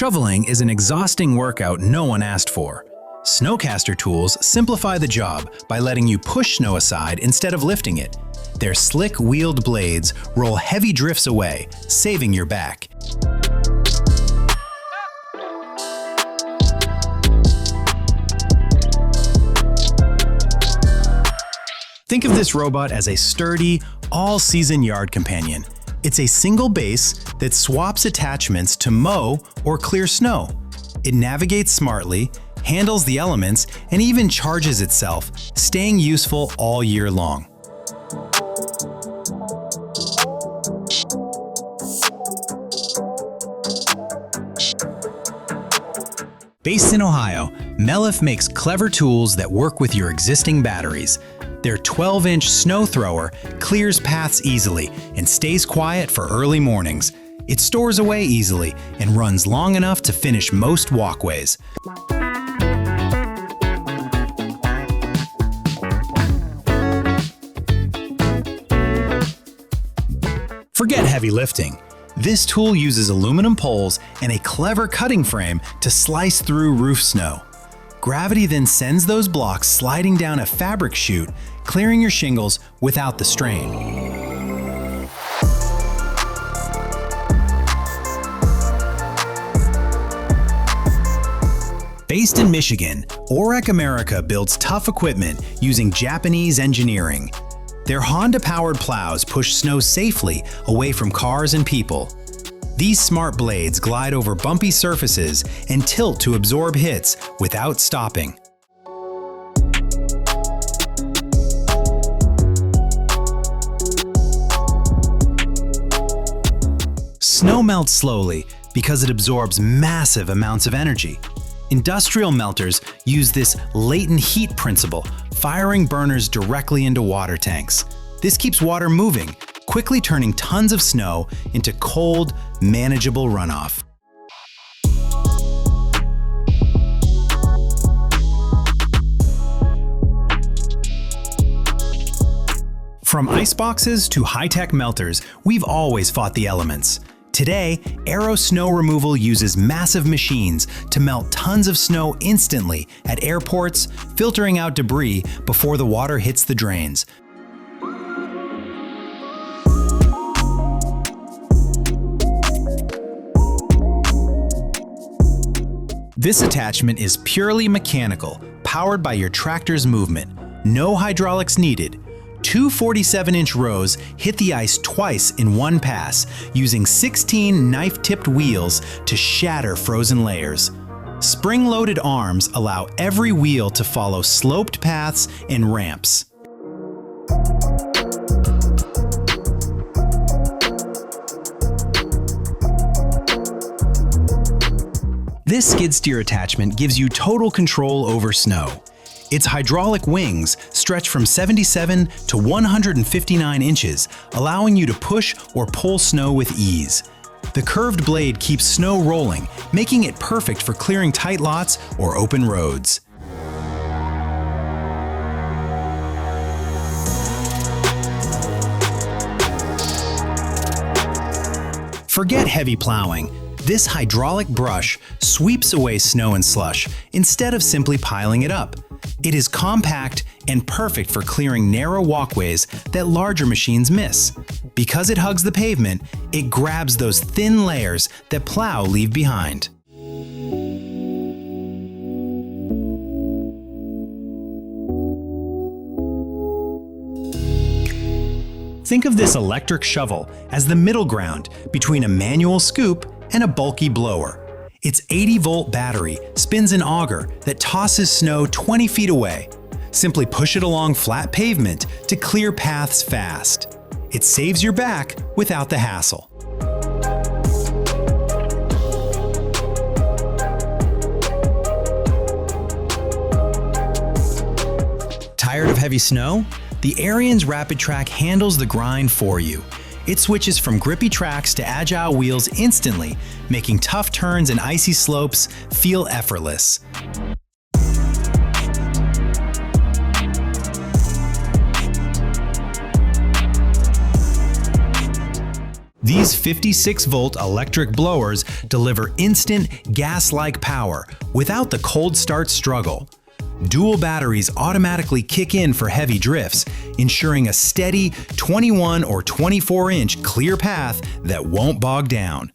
Shoveling is an exhausting workout no one asked for. Snowcaster tools simplify the job by letting you push snow aside instead of lifting it. Their slick wheeled blades roll heavy drifts away, saving your back. Think of this robot as a sturdy, all-season yard companion. It's a single base that swaps attachments to mow or clear snow. It navigates smartly, handles the elements, and even charges itself, staying useful all year long. Based in Ohio, Melif makes clever tools that work with your existing batteries. Their 12-inch snow thrower clears paths easily and stays quiet for early mornings. It stores away easily and runs long enough to finish most walkways. Forget heavy lifting. This tool uses aluminum poles and a clever cutting frame to slice through roof snow. Gravity then sends those blocks sliding down a fabric chute, clearing your shingles without the strain. Based in Michigan, Orec America builds tough equipment using Japanese engineering. Their Honda-powered plows push snow safely away from cars and people. These smart blades glide over bumpy surfaces and tilt to absorb hits without stopping. Snow melts slowly because it absorbs massive amounts of energy. Industrial melters use this latent heat principle, firing burners directly into water tanks. This keeps water moving, quickly turning tons of snow into cold, manageable runoff. From iceboxes to high-tech melters, we've always fought the elements. Today, Aero Snow Removal uses massive machines to melt tons of snow instantly at airports, filtering out debris before the water hits the drains. This attachment is purely mechanical, powered by your tractor's movement. No hydraulics needed. Two 47-inch rows hit the ice twice in one pass, using 16 knife-tipped wheels to shatter frozen layers. Spring-loaded arms allow every wheel to follow sloped paths and ramps. This skid steer attachment gives you total control over snow. Its hydraulic wings stretch from 77 to 159 inches, allowing you to push or pull snow with ease. The curved blade keeps snow rolling, making it perfect for clearing tight lots or open roads. Forget heavy plowing. This hydraulic brush sweeps away snow and slush instead of simply piling it up. It is compact and perfect for clearing narrow walkways that larger machines miss. Because it hugs the pavement, it grabs those thin layers that plow leave behind. Think of this electric shovel as the middle ground between a manual scoop and a bulky blower. Its 80-volt battery spins an auger that tosses snow 20 feet away. Simply push it along flat pavement to clear paths fast. It saves your back without the hassle. Tired of heavy snow? The Arian's Rapid Track handles the grind for you. It switches from grippy tracks to agile wheels instantly, making tough turns and icy slopes feel effortless. These 56-volt electric blowers deliver instant, gas-like power without the cold start struggle. Dual batteries automatically kick in for heavy drifts, ensuring a steady 21 or 24-inch clear path that won't bog down.